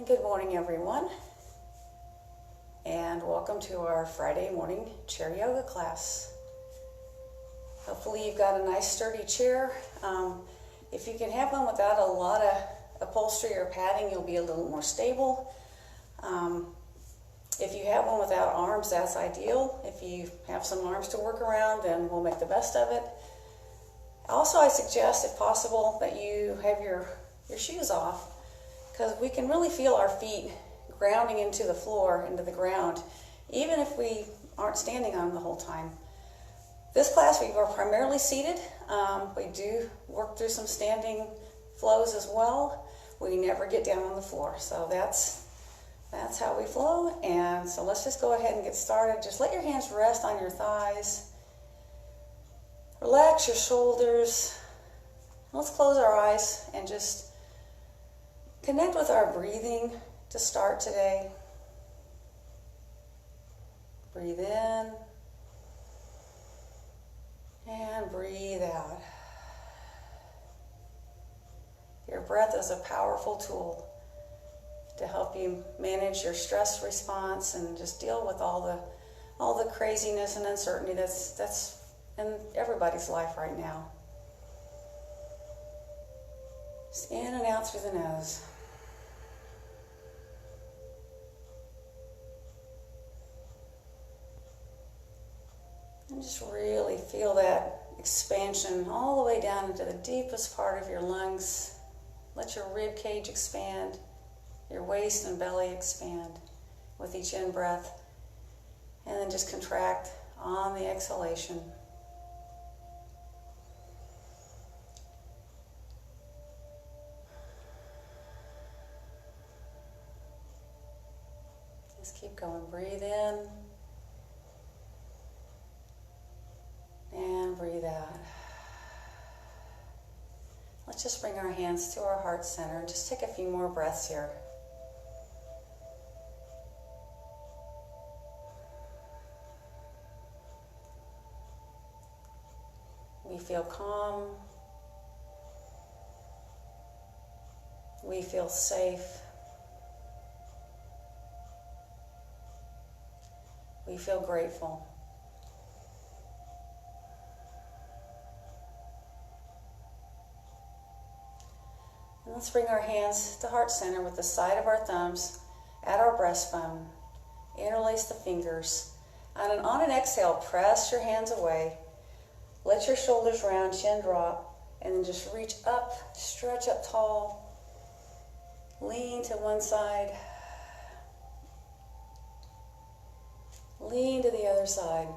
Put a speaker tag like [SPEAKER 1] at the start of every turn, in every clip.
[SPEAKER 1] Good morning, everyone, and welcome to our Friday morning chair yoga class. Hopefully you've got a nice sturdy chair. If you can have one without a lot of upholstery or padding, you'll be a little more stable. If you have one without arms, that's ideal. If you have some arms to work around, then we'll make the best of it. Also, I suggest, if possible, that you have your shoes off, because we can really feel our feet grounding into the floor, into the ground, even if we aren't standing on them the whole time. This class, we are primarily seated. We do work through some standing flows as well. We never get down on the floor, so that's how we flow. And so let's just go ahead and get started. Just let your hands rest on your thighs. Relax your shoulders. Let's close our eyes and just connect with our breathing to start today. Breathe in and breathe out. Your breath is a powerful tool to help you manage your stress response and just deal with all the craziness and uncertainty that's in everybody's life right now. Just in and out through the nose. And just really feel that expansion all the way down into the deepest part of your lungs. Let your rib cage expand, your waist and belly expand with each in-breath. And then just contract on the exhalation. Just keep going. Breathe in. And breathe out. Let's just bring our hands to our heart center and just take a few more breaths here. We feel calm. We feel safe. We feel grateful. And let's bring our hands to heart center with the side of our thumbs at our breastbone. Interlace the fingers. And on an exhale, press your hands away. Let your shoulders round, chin drop, and then just reach up, stretch up tall. Lean to one side. Lean to the other side.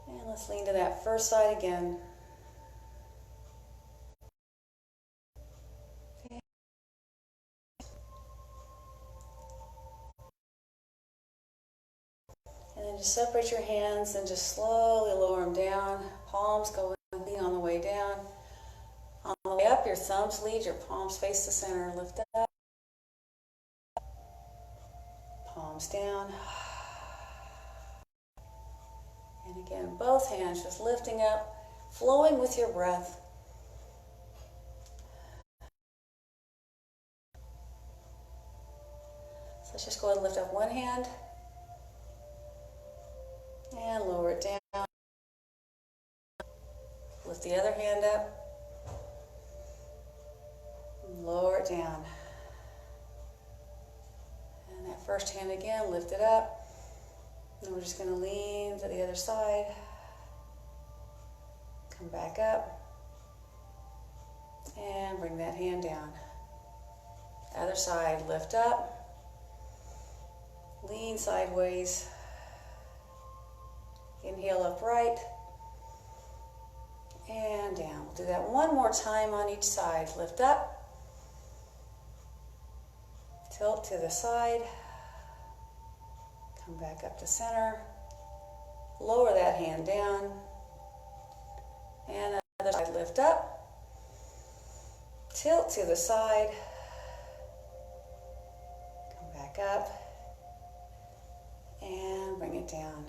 [SPEAKER 1] And let's lean to that first side again. And then just separate your hands and just slowly lower them down. Palms go in on the way down. On the way up, your thumbs lead, your palms face the center. Lift up. Palms down. And again, both hands just lifting up, flowing with your breath. So let's just go ahead and lift up one hand. And lower it down. Lift the other hand up. Lower it down. And that first hand again, lift it up. And we're just going to lean to the other side. Come back up. And bring that hand down. Other side, lift up. Lean sideways. Inhale upright. And down. We'll do that one more time on each side. Lift up. Tilt to the side. Come back up to center. Lower that hand down. And other side, lift up. Tilt to the side. Come back up. And bring it down.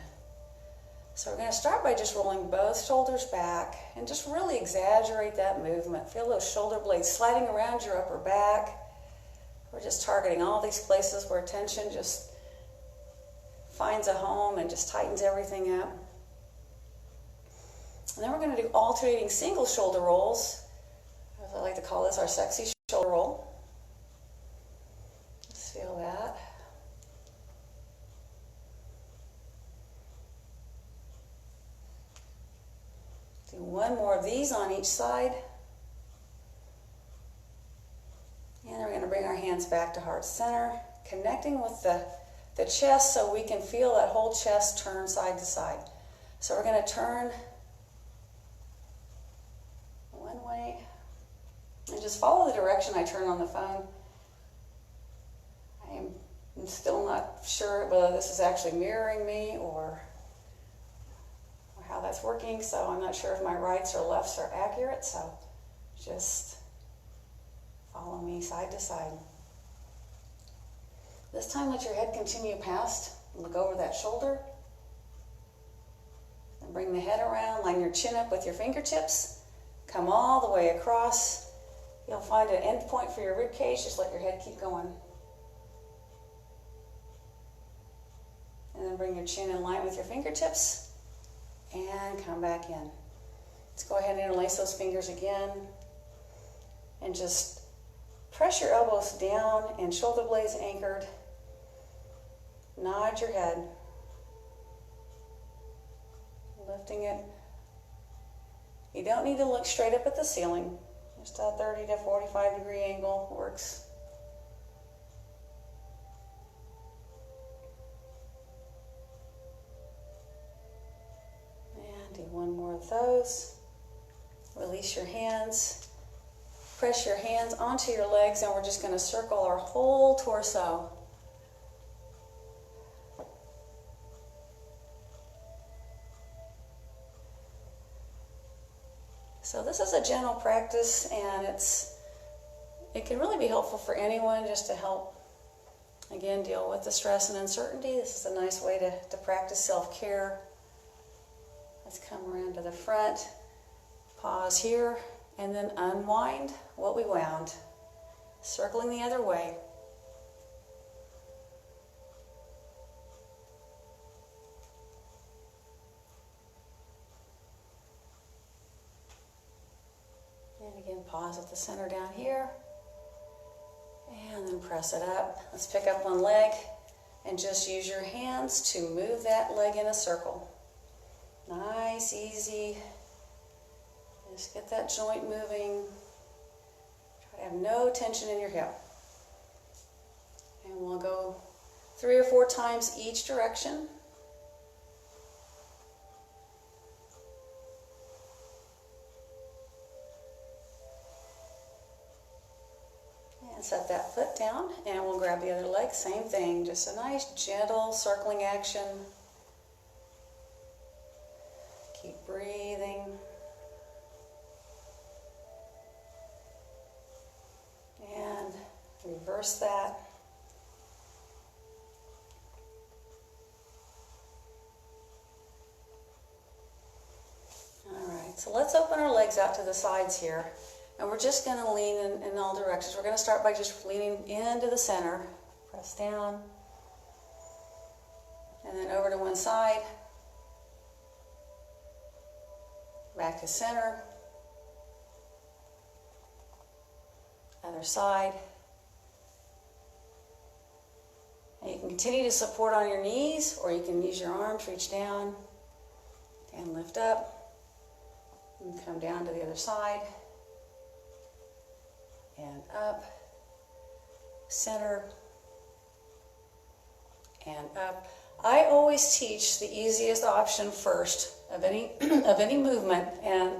[SPEAKER 1] So we're going to start by just rolling both shoulders back and just really exaggerate that movement. Feel those shoulder blades sliding around your upper back. We're just targeting all these places where tension just finds a home and just tightens everything up. And then we're going to do alternating single shoulder rolls. As I like to call this, our sexy shoulder roll. Let's feel that. Do one more of these on each side. And then we're going to bring our hands back to heart center, connecting with the chest so we can feel that whole chest turn side to side. So we're going to turn one way and just follow the direction I turn on the phone. I'm still not sure whether this is actually mirroring me or how that's working, so I'm not sure if my rights or lefts are accurate, so just follow me side to side. This time let your head continue past, look over that shoulder, and bring the head around, line your chin up with your fingertips, come all the way across. You'll find an end point for your rib cage, just let your head keep going. And then bring your chin in line with your fingertips. And come back in. Let's go ahead and interlace those fingers again. And just press your elbows down and shoulder blades anchored. Nod your head. Lifting it. You don't need to look straight up at the ceiling. Just a 30 to 45 degree angle works. One more of those. Release your hands. Press your hands onto your legs, and we're just going to circle our whole torso. So this is a gentle practice, and it can really be helpful for anyone just to help, again, deal with the stress and uncertainty. This is a nice way to practice self-care. Let's come around to the front, pause here, and then unwind what we wound, circling the other way. And again, pause at the center down here, and then press it up. Let's pick up one leg, and just use your hands to move that leg in a circle. Nice, easy. Just get that joint moving. Try to have no tension in your hip. And we'll go 3 or 4 times each direction. And set that foot down, and we'll grab the other leg. Same thing, just a nice, gentle, circling action. Keep breathing. And reverse that. All right, so let's open our legs out to the sides here. And we're just going to lean in all directions. We're going to start by just leaning into the center. Press down. And then over to one side. Back to center. Other side. And you can continue to support on your knees, or you can use your arms, reach down and lift up. And come down to the other side. And up. Center. And up. I always teach the easiest option first of any movement, and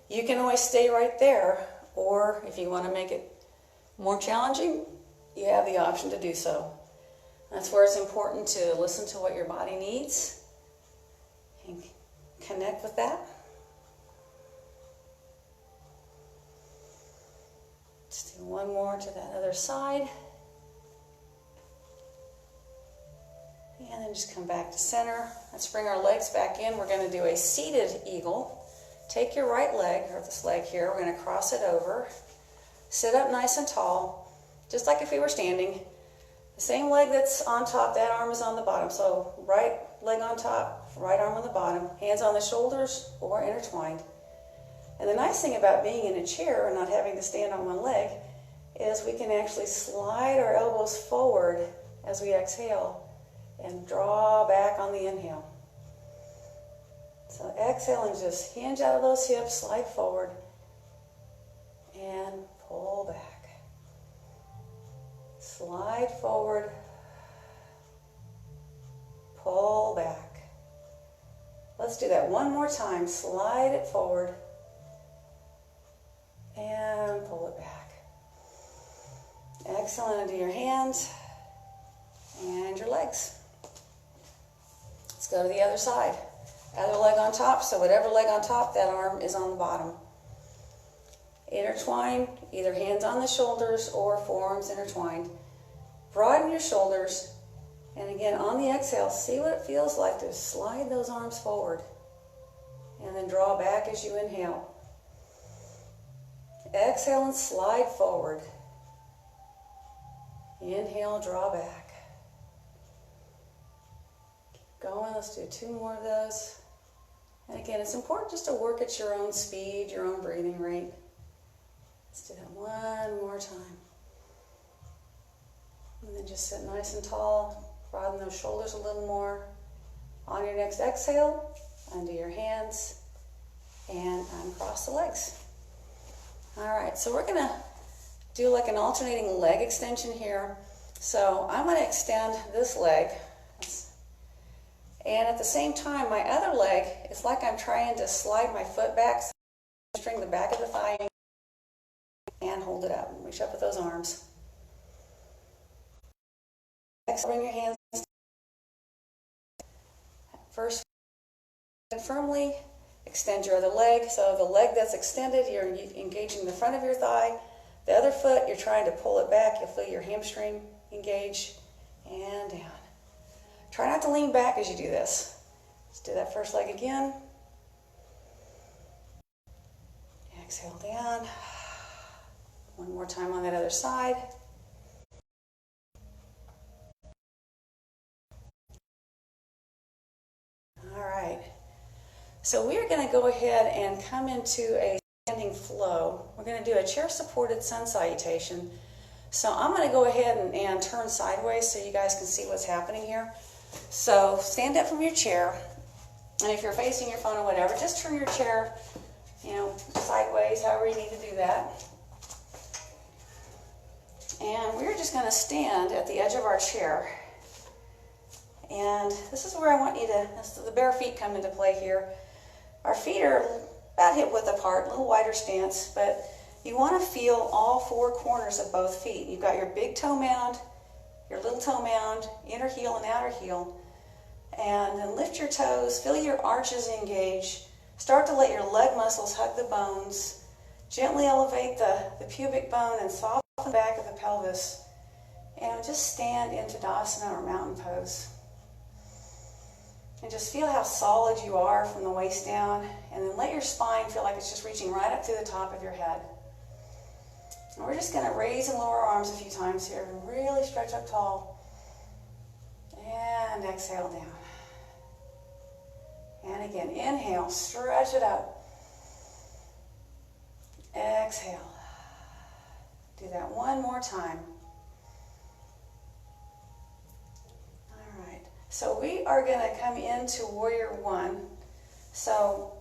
[SPEAKER 1] you can always stay right there, or if you want to make it more challenging, you have the option to do so. That's where it's important to listen to what your body needs and connect with that. Let's do one more to that other side. And then And just come back to center. Let's bring our legs back in. We're going to do a seated eagle. Take your right leg, or this leg here, we're going to cross it over. Sit up nice and tall, just like if we were standing. The same leg that's on top, that arm is on the bottom. So right leg on top, right arm on the bottom, hands on the shoulders or intertwined. And the nice thing about being in a chair and not having to stand on one leg is we can actually slide our elbows forward as we exhale and draw back on the inhale. So exhale and just hinge out of those hips, slide forward, and pull back. Slide forward, pull back. Let's do that one more time. Slide it forward and pull it back. Exhale into your hands and your legs. Let's go to the other side. Other leg on top, so whatever leg on top, that arm is on the bottom. Intertwine, either hands on the shoulders or forearms intertwined. Broaden your shoulders, and again, on the exhale, see what it feels like to slide those arms forward. And then draw back as you inhale. Exhale and slide forward. Inhale, draw back. Keep going, let's do 2 more of those. And again, it's important just to work at your own speed, your own breathing rate. Let's do that one more time. And then just sit nice and tall, broaden those shoulders a little more. On your next exhale, undo your hands and uncross the legs. All right, so we're gonna do like an alternating leg extension here. So I'm gonna extend this leg. And at the same time, my other leg, it's like I'm trying to slide my foot back, so string the back of the thigh and hold it up. Reach up with those arms. Next, bring your hands first firmly. Extend your other leg. So the leg that's extended, you're engaging the front of your thigh. The other foot, you're trying to pull it back. You'll feel your hamstring engage and down. Try not to lean back as you do this. Let's do that first leg again. Exhale down. One more time on that other side. All right. So we're going to go ahead and come into a standing flow. We're going to do a chair-supported sun salutation. So I'm going to go ahead and turn sideways so you guys can see what's happening here. So stand up from your chair, and if you're facing your phone or whatever, just turn your chair, sideways, however you need to do that. And we're just going to stand at the edge of our chair. And this is where I want you to, the bare feet come into play here. Our feet are about hip width apart, a little wider stance, but you want to feel all 4 corners of both feet. You've got your big toe mound, your little toe mound, inner heel and outer heel. And then lift your toes, feel your arches engage. Start to let your leg muscles hug the bones. Gently elevate the pubic bone and soften the back of the pelvis. And just stand into Tadasana or mountain pose. And just feel how solid you are from the waist down. And then let your spine feel like it's just reaching right up to the top of your head. And we're just going to raise and lower our arms a few times here and really stretch up tall. And exhale down. And again, inhale, stretch it up. Exhale. Do that one more time. All right. So we are going to come into Warrior One. So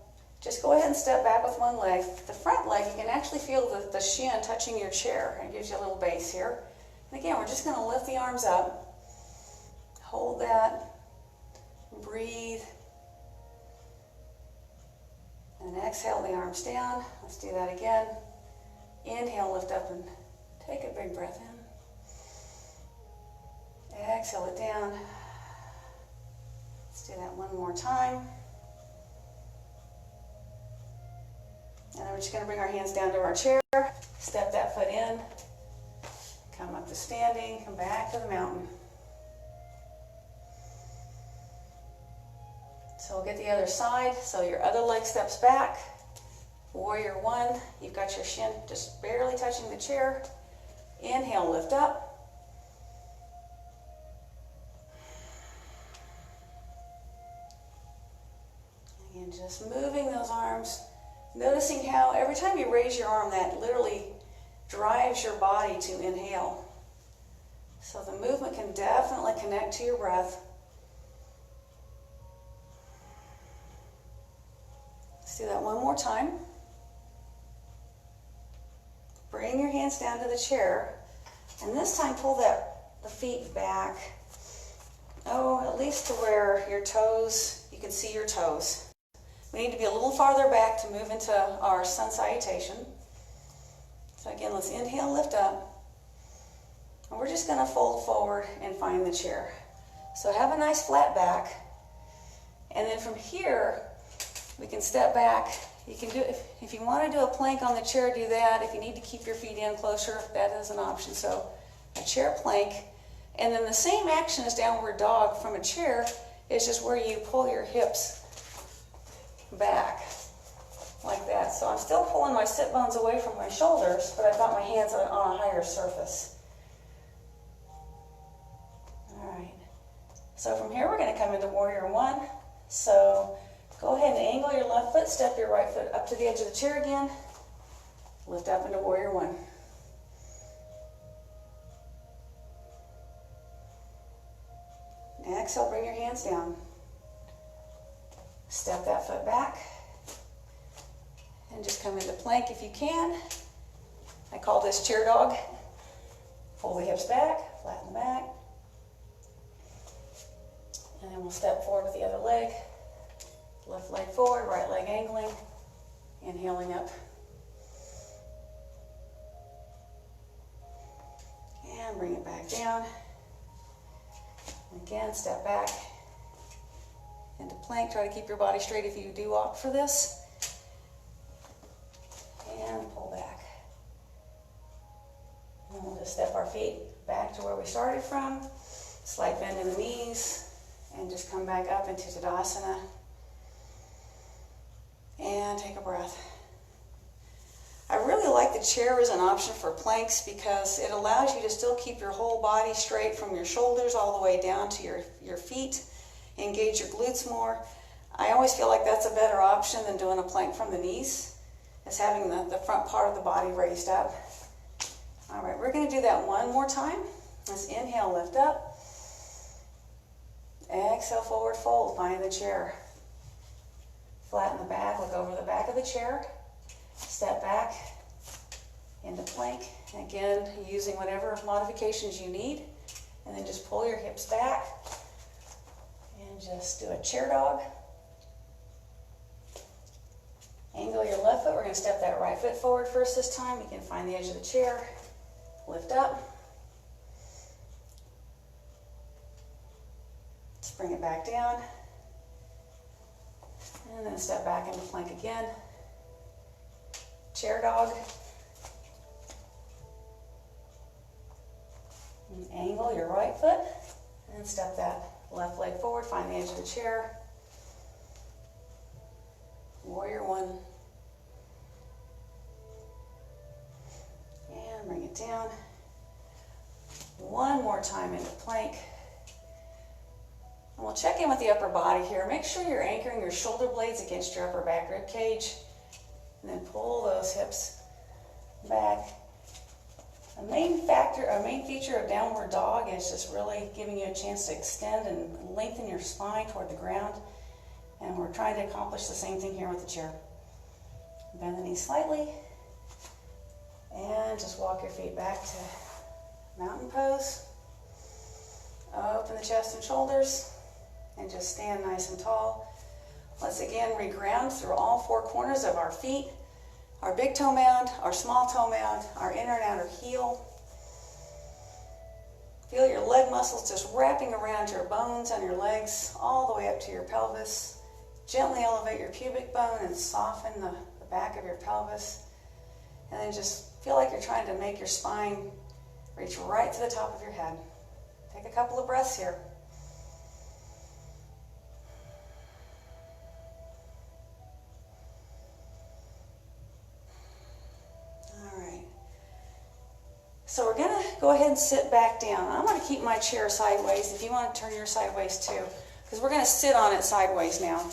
[SPEAKER 1] just go ahead and step back with one leg. The front leg, you can actually feel the shin touching your chair. It gives you a little base here. And again, we're just going to lift the arms up. Hold that. Breathe. And exhale the arms down. Let's do that again. Inhale, lift up and take a big breath in. Exhale it down. Let's do that one more time. And then we're just going to bring our hands down to our chair. Step that foot in. Come up to standing. Come back to the mountain. So we'll get the other side. So your other leg steps back. Warrior one. You've got your shin just barely touching the chair. Inhale, lift up. And just moving those arms. Noticing how every time you raise your arm, that literally drives your body to inhale. So the movement can definitely connect to your breath. Let's do that one more time. Bring your hands down to the chair, and this time pull the feet back. Oh, at least to where your toes, you can see your toes. We need to be a little farther back to move into our sun salutation. So again, let's inhale, lift up. And we're just going to fold forward and find the chair. So have a nice flat back. And then from here, we can step back. You can do, if you want to do a plank on the chair, do that. If you need to keep your feet in closer, that is an option. So a chair plank. And then the same action as downward dog from a chair is just where you pull your hips back like that. So I'm still pulling my sit bones away from my shoulders, but I've got my hands on a higher surface. All right. So from here, we're going to come into warrior one. So go ahead and angle your left foot, step your right foot up to the edge of the chair again, lift up into warrior one. Exhale, bring your hands down. Step that foot back and just come into plank if you can. I call this chair dog. Pull the hips back, flatten the back. And then we'll step forward with the other leg. Left leg forward, right leg angling, inhaling up. And bring it back down. Again, step back into plank. Try to keep your body straight if you do opt for this. And pull back. And we'll just step our feet back to where we started from. Slight bend in the knees. And just come back up into Tadasana. And take a breath. I really like the chair as an option for planks because it allows you to still keep your whole body straight from your shoulders all the way down to your feet. Engage your glutes more. I always feel like that's a better option than doing a plank from the knees, is having the front part of the body raised up. All right, we're going to do that one more time. Let's inhale, lift up. Exhale, forward fold, find the chair. Flatten the back, look over the back of the chair. Step back into plank. Again, using whatever modifications you need. And then just pull your hips back. And just do a chair dog. Angle your left foot. We're going to step that right foot forward first this time. You can find the edge of the chair. Lift up. Let's bring it back down. And then step back into plank again. Chair dog. And angle your right foot. And step that left leg forward. Find the edge of the chair. Warrior one. And bring it down. One more time into plank. And we'll check in with the upper body here. Make sure you're anchoring your shoulder blades against your upper back rib cage. And then pull those hips back. A main feature of downward dog is just really giving you a chance to extend and lengthen your spine toward the ground. And we're trying to accomplish the same thing here with the chair. Bend the knees slightly. And just walk your feet back to mountain pose. Open the chest and shoulders. And just stand nice and tall. Let's again reground through all four corners of our feet. Our big toe mound, our small toe mound, our inner and outer heel. Feel your leg muscles just wrapping around your bones on your legs all the way up to your pelvis. Gently elevate your pubic bone and soften the back of your pelvis. And then just feel like you're trying to make your spine reach right to the top of your head. Take a couple of breaths here. So we're going to go ahead and sit back down. I'm going to keep my chair sideways if you want to turn yours sideways too, because we're going to sit on it sideways now.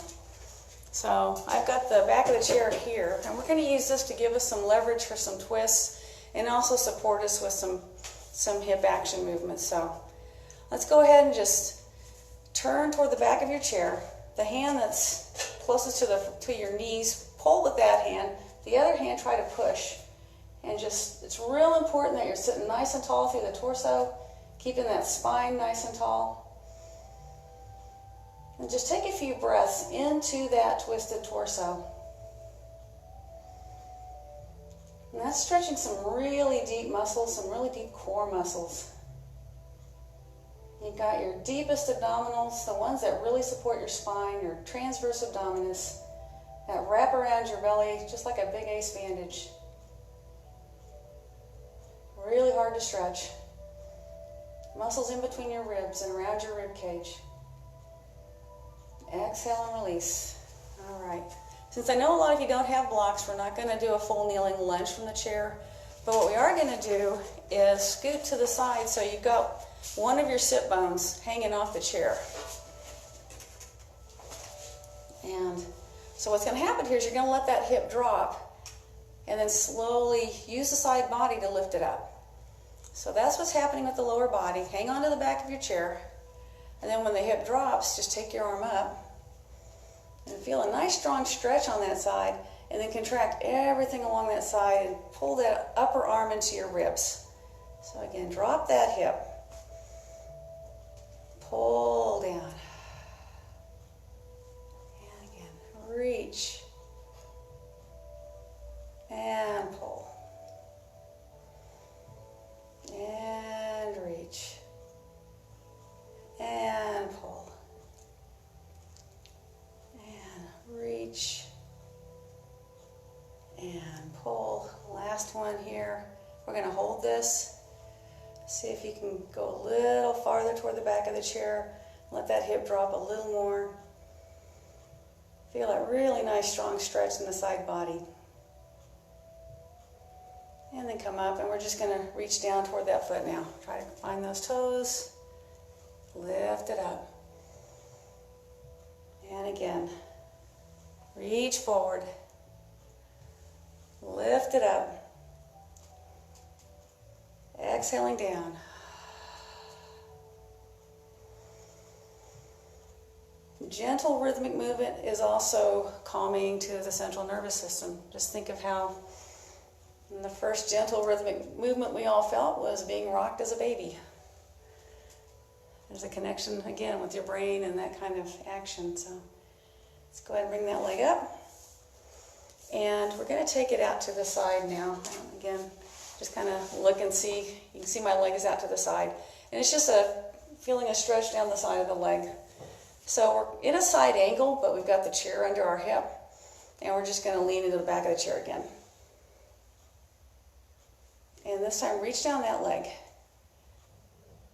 [SPEAKER 1] So I've got the back of the chair here, and we're going to use this to give us some leverage for some twists and also support us with some hip action movements. So let's go ahead and just turn toward the back of your chair. The hand that's closest to your knees, pull with that hand. The other hand, try to push. And just, it's real important that you're sitting nice and tall through the torso, keeping that spine nice and tall. And just take a few breaths into that twisted torso. And that's stretching some really deep muscles, some really deep core muscles. You've got your deepest abdominals, the ones that really support your spine, your transverse abdominis, that wrap around your belly just like a big ace bandage. Really hard to stretch. Muscles in between your ribs and around your rib cage. Exhale and release. All right. Since I know a lot of you don't have blocks, we're not going to do a full kneeling lunge from the chair. But what we are going to do is scoot to the side so you've got one of your sit bones hanging off the chair. And so what's going to happen here is you're going to let that hip drop and then slowly use the side body to lift it up. So that's what's happening with the lower body. Hang on to the back of your chair. And then when the hip drops, just take your arm up and feel a nice strong stretch on that side, and then contract everything along that side and pull that upper arm into your ribs. So again, drop that hip. Pull down. And again, reach. And pull. And reach. And pull. And reach. And pull. Last one here. We're going to hold this. See if you can go a little farther toward the back of the chair. Let that hip drop a little more. Feel a really nice strong stretch in the side body. And then come up, and we're just going to reach down toward that foot now. Try to find those toes. Lift it up. And again, reach forward. Lift it up. Exhaling down. Gentle rhythmic movement is also calming to the central nervous system. Just think of how the first gentle rhythmic movement we all felt was being rocked as a baby. There's a connection again with your brain and that kind of action. So let's go ahead and bring that leg up. And we're going to take it out to the side now. Again, just kind of look and see. You can see my leg is out to the side. And it's just feeling a stretch down the side of the leg. So we're in a side angle, but we've got the chair under our hip. And we're just going to lean into the back of the chair again. And this time, reach down that leg.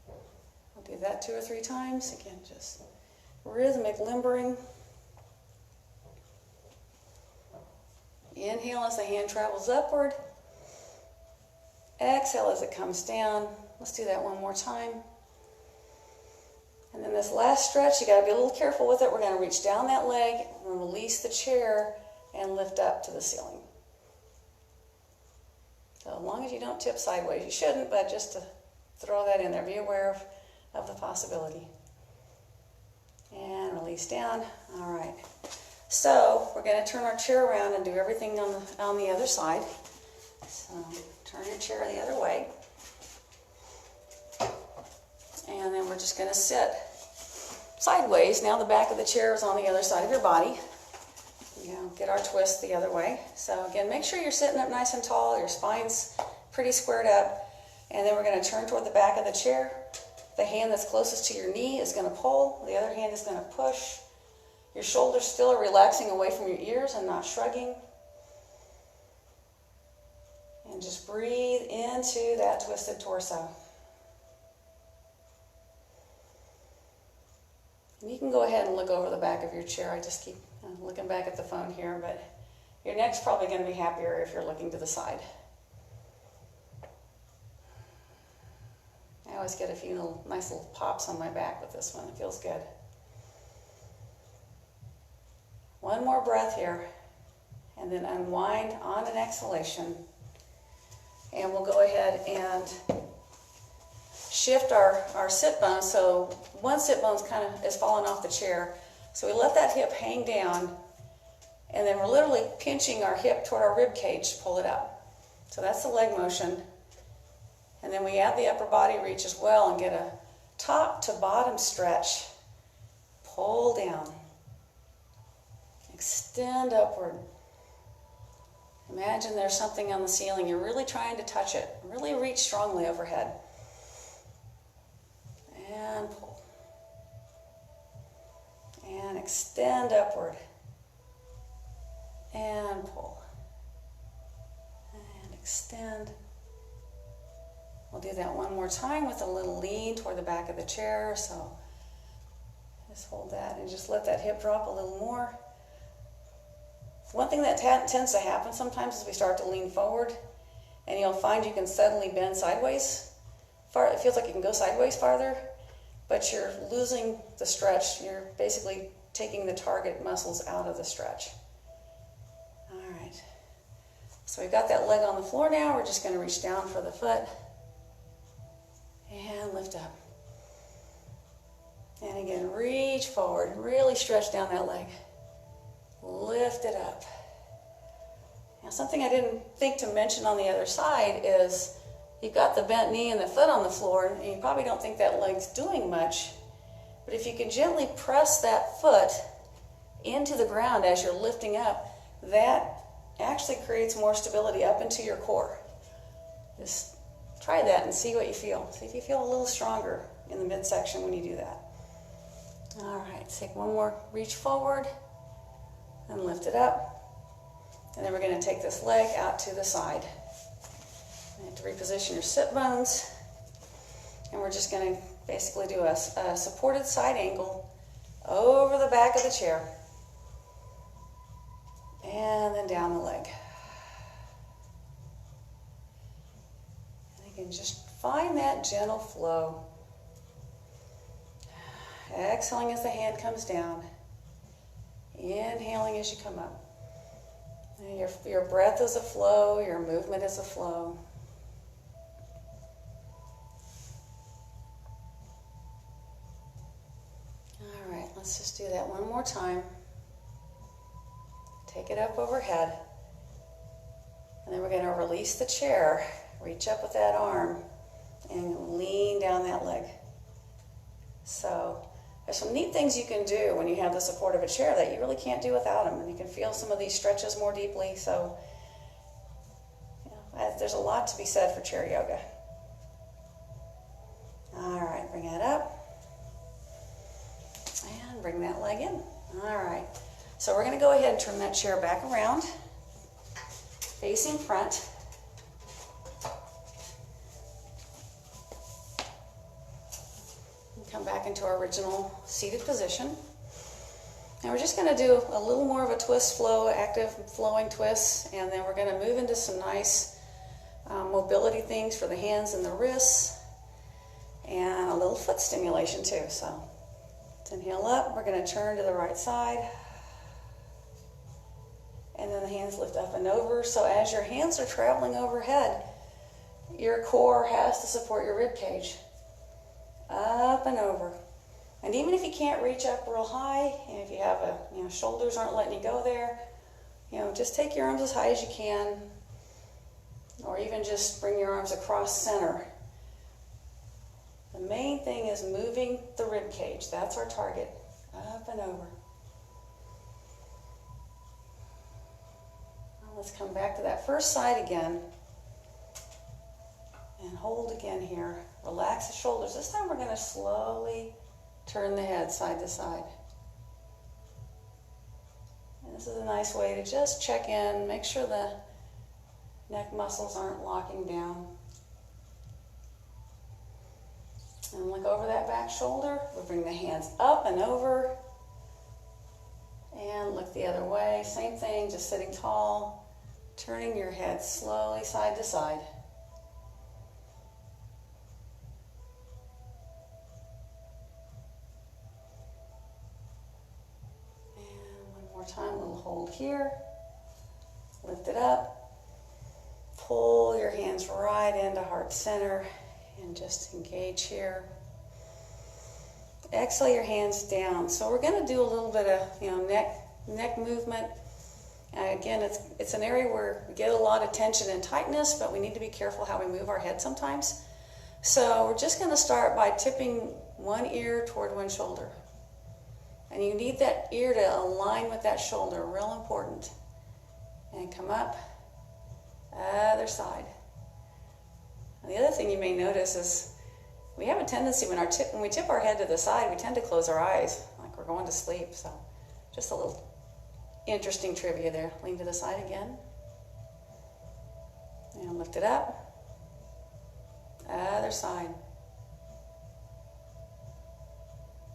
[SPEAKER 1] I'll do that 2 or 3 times. Again, just rhythmic limbering. Inhale as the hand travels upward. Exhale as it comes down. Let's do that one more time. And then this last stretch, you got to be a little careful with it. We're going to reach down that leg and release the chair and lift up to the ceiling. So as long as you don't tip sideways, you shouldn't, but just to throw that in there, be aware of the possibility. And release down. All right. So we're going to turn our chair around and do everything on the other side. So turn your chair the other way. And then we're just going to sit sideways. Now the back of the chair is on the other side of your body. Get our twist the other way. So again, make sure you're sitting up nice and tall. Your spine's pretty squared up. And then we're going to turn toward the back of the chair. The hand that's closest to your knee is going to pull. The other hand is going to push. Your shoulders still are relaxing away from your ears and not shrugging. And just breathe into that twisted torso. And you can go ahead and look over the back of your chair. I just keep looking back at the phone here, but your neck's probably going to be happier if you're looking to the side. I always get a few nice little pops on my back with this one. It feels good. One more breath here, and then unwind on an exhalation. And we'll go ahead and shift our sit bone. So one sit bone is falling off the chair. So we let that hip hang down, and then we're literally pinching our hip toward our rib cage to pull it up. So that's the leg motion. And then we add the upper body reach as well and get a top to bottom stretch. Pull down. Extend upward. Imagine there's something on the ceiling. You're really trying to touch it. Really reach strongly overhead. And pull. And extend upward. And pull. And extend. We'll do that one more time with a little lean toward the back of the chair. So just hold that and just let that hip drop a little more. One thing that tends to happen sometimes is we start to lean forward, and you'll find you can suddenly bend sideways. It feels like you can go sideways farther, but you're losing the stretch. You're basically taking the target muscles out of the stretch. All right. So we've got that leg on the floor now. We're just going to reach down for the foot and lift up. And again, reach forward. Really stretch down that leg. Lift it up. Now, something I didn't think to mention on the other side is you've got the bent knee and the foot on the floor, and you probably don't think that leg's doing much. But if you can gently press that foot into the ground as you're lifting up, that actually creates more stability up into your core. Just try that and see what you feel. See if you feel a little stronger in the midsection when you do that. All right, take one more reach forward. And lift it up. And then we're going to take this leg out to the side. You have to reposition your sit bones. And we're just going to basically do a supported side angle over the back of the chair. And then down the leg. And again, just find that gentle flow. Exhaling as the hand comes down. Inhaling as you come up. And your breath is a flow, your movement is a flow. All right, let's just do that one more time. Take it up overhead. And then we're going to release the chair. Reach up with that arm and lean down that leg. So there's some neat things you can do when you have the support of a chair that you really can't do without them. And you can feel some of these stretches more deeply. So there's a lot to be said for chair yoga. All right, bring that up. And bring that leg in. All right. So we're going to go ahead and turn that chair back around, facing front. Come back into our original seated position. And we're just going to do a little more of a twist flow, active flowing twists, and then we're going to move into some nice mobility things for the hands and the wrists, and a little foot stimulation too. So let's inhale up. We're going to turn to the right side, and then the hands lift up and over. So as your hands are traveling overhead, your core has to support your rib cage. Up and over. And even if you can't reach up real high, and if you have shoulders aren't letting you go there, just take your arms as high as you can, or even just bring your arms across center. The main thing is moving the rib cage. That's our target. Up and over. Now let's come back to that first side again. And hold again here. Relax the shoulders. This time we're going to slowly turn the head side to side. And this is a nice way to just check in, make sure the neck muscles aren't locking down. And look over that back shoulder. We'll bring the hands up and over. And look the other way. Same thing, just sitting tall, turning your head slowly side to side. here. Lift it up. Pull your hands right into heart center and just engage here. Exhale your hands down. So we're going to do a little bit of neck movement. Again, it's an area where we get a lot of tension and tightness, but we need to be careful how we move our head sometimes. So we're just going to start by tipping one ear toward one shoulder. And you need that ear to align with that shoulder, real important. And come up, other side. And the other thing you may notice is we have a tendency when we tip our head to the side, we tend to close our eyes like we're going to sleep. So just a little interesting trivia there. Lean to the side again. And lift it up. Other side.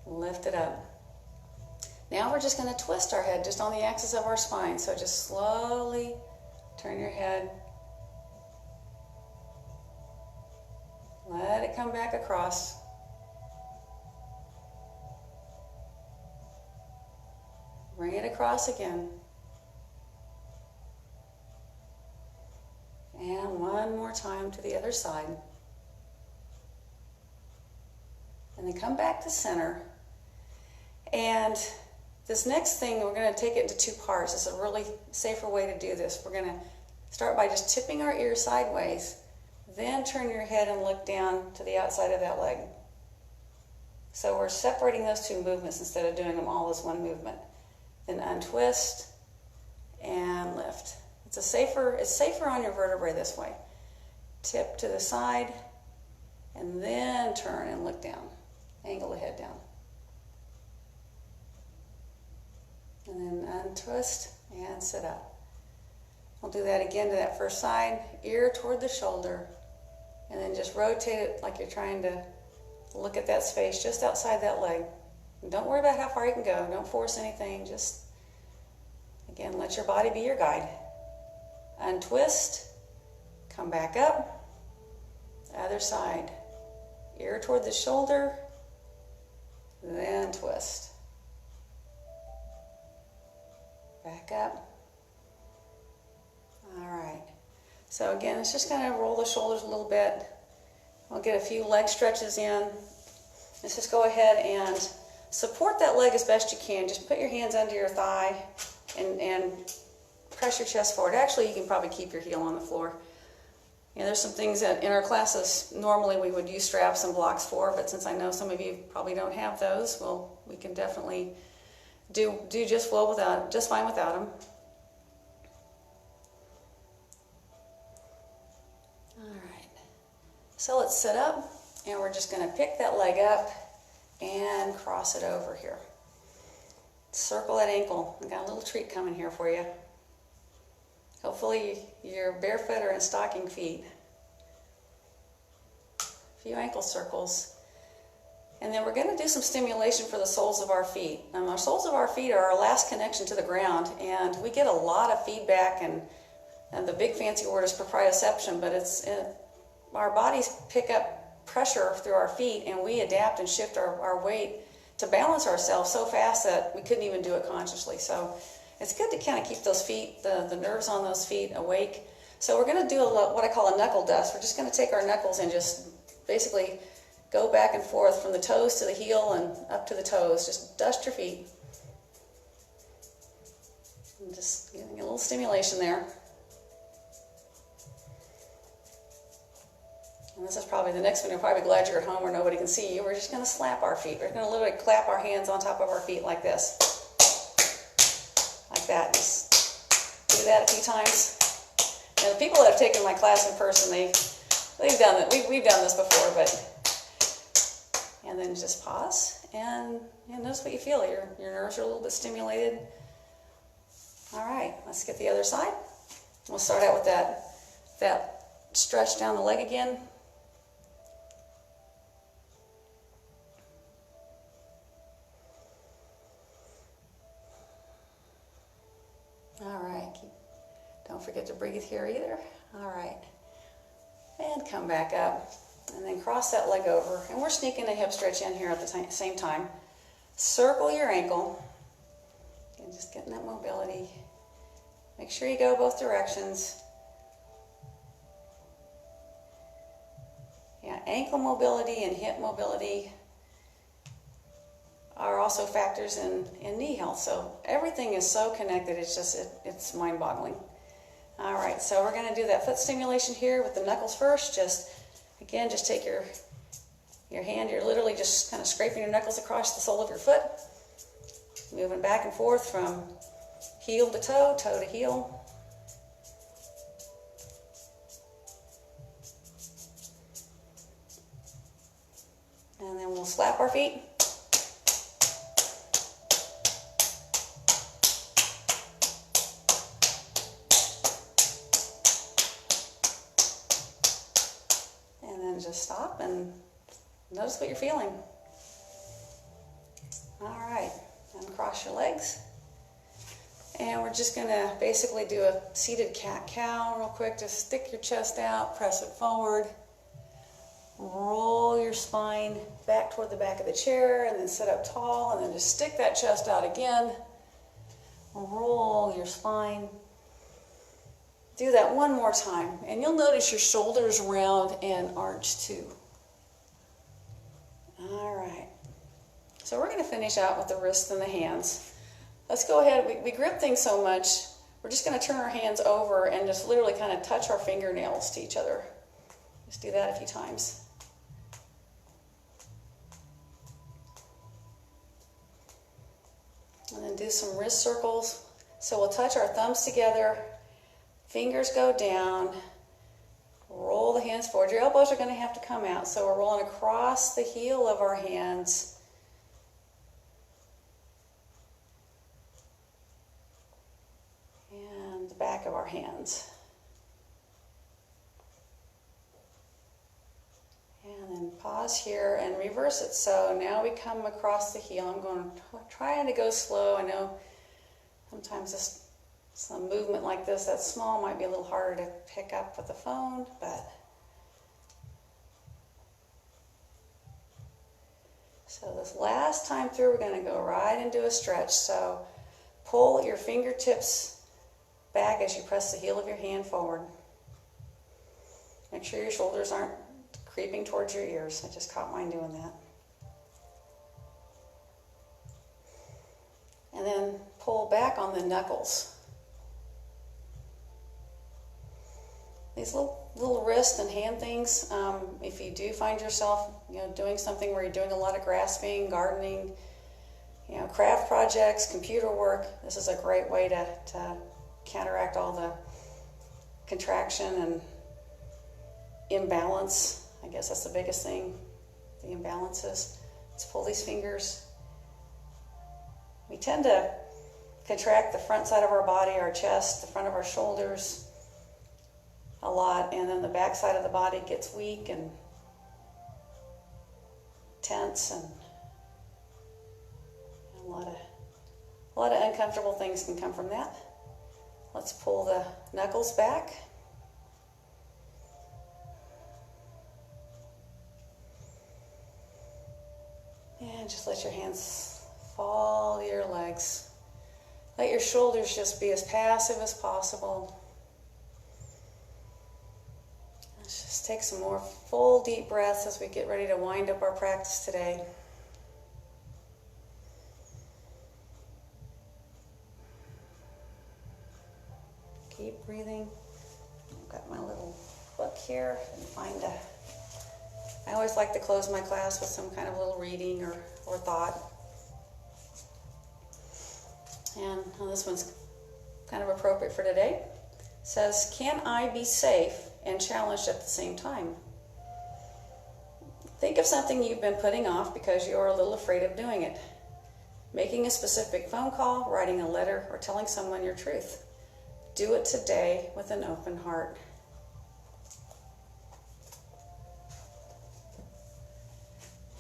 [SPEAKER 1] Lift it up. Now we're just going to twist our head just on the axis of our spine. So just slowly turn your head. Let it come back across. Bring it across again. And one more time to the other side. And then come back to center. And this next thing, we're going to take it into two parts. It's a really safer way to do this. We're going to start by just tipping our ear sideways, then turn your head and look down to the outside of that leg. So we're separating those two movements instead of doing them all as one movement. Then untwist and lift. It's safer on your vertebrae this way. Tip to the side and then turn and look down. Angle the head down. And then untwist and sit up. We'll do that again to that first side, ear toward the shoulder, and then just rotate it like you're trying to look at that space just outside that leg. And don't worry about how far you can go. Don't force anything. Just, again, let your body be your guide. Untwist, come back up, other side, ear toward the shoulder, then twist. Back up. All right. So again, it's just going to roll the shoulders a little bit. We'll get a few leg stretches in. Let's just go ahead and support that leg as best you can. Just put your hands under your thigh and press your chest forward. Actually, you can probably keep your heel on the floor. There's some things that in our classes normally we would use straps and blocks for, but since I know some of you probably don't have those, well, we can definitely do just fine without them. All right. So let's sit up, and we're just going to pick that leg up and cross it over here. Circle that ankle. I got a little treat coming here for you. Hopefully you're barefoot or in stocking feet. A few ankle circles. And then we're going to do some stimulation for the soles of our feet. Our soles of our feet are our last connection to the ground, and we get a lot of feedback, and the big fancy word is proprioception, but our bodies pick up pressure through our feet, and we adapt and shift our weight to balance ourselves so fast that we couldn't even do it consciously. So it's good to kind of keep those feet, the nerves on those feet awake. So we're going to do what I call a knuckle dust. We're just going to take our knuckles and just basically go back and forth from the toes to the heel and up to the toes. Just dust your feet. And just getting a little stimulation there. And this is probably the next one. You're probably glad you're at home where nobody can see you. We're just going to slap our feet. We're going to literally clap our hands on top of our feet like this. Like that. Just do that a few times. Now, the people that have taken my class in person, they've done it. We've done this before, and then just pause and notice what you feel. Your nerves are a little bit stimulated. All right, let's get the other side. We'll start out with that stretch down the leg again. All right, don't forget to breathe here either. All right, and come back up, and then cross that leg over, and we're sneaking a hip stretch in here at the same time. Circle your ankle, and just getting that mobility. Make sure you go both directions. Yeah, ankle mobility and hip mobility are also factors in knee health. So everything is so connected, it's mind-boggling. All right, so we're gonna do that foot stimulation here with the knuckles first. Just take your hand, you're literally just kind of scraping your knuckles across the sole of your foot, moving back and forth from heel to toe, toe to heel. And then we'll slap our feet. And then just stop and notice what you're feeling. All right, and cross your legs. And we're just gonna basically do a seated cat-cow real quick. Just stick your chest out, press it forward. Roll your spine back toward the back of the chair and then sit up tall and then just stick that chest out again. Roll your spine. Do that one more time and you'll notice your shoulders round and arch too. All right. So we're going to finish out with the wrists and the hands. Let's go ahead. We grip things so much, we're just going to turn our hands over and just literally kind of touch our fingernails to each other. Just do that a few times. And then do some wrist circles. So we'll touch our thumbs together, fingers go down, roll the hands forward. Your elbows are going to have to come out. So we're rolling across the heel of our hands. And the back of our hands. And then pause here and reverse it. So now we come across the heel. I'm going to try to go slow. I know sometimes some movement like this that's small might be a little harder to pick up with the phone, but so this last time through we're going to go right into a stretch. So pull your fingertips back as you press the heel of your hand forward. Make sure your shoulders aren't creeping towards your ears. I just caught mine doing that. And then pull back on the knuckles. These little wrist and hand things, if you do find yourself doing something where you're doing a lot of grasping, gardening, craft projects, computer work, this is a great way to counteract all the contraction and imbalance. I guess that's the biggest thing, the imbalances. Let's pull these fingers. We tend to contract the front side of our body, our chest, the front of our shoulders a lot, and then the back side of the body gets weak and tense, and a lot of uncomfortable things can come from that. Let's pull the knuckles back. And just let your hands fall to your legs. Let your shoulders just be as passive as possible. Let's just take some more full deep breaths as we get ready to wind up our practice today. Keep breathing. I've got my little book here and I always like to close my class with some kind of little reading or thought. And this one's kind of appropriate for today. It says, can I be safe and challenged at the same time? Think of something you've been putting off because you're a little afraid of doing it. Making a specific phone call, writing a letter, or telling someone your truth. Do it today with an open heart.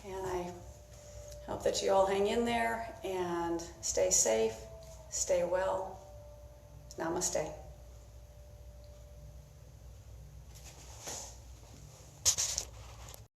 [SPEAKER 1] And I hope that you all hang in there and stay safe, stay well. Namaste.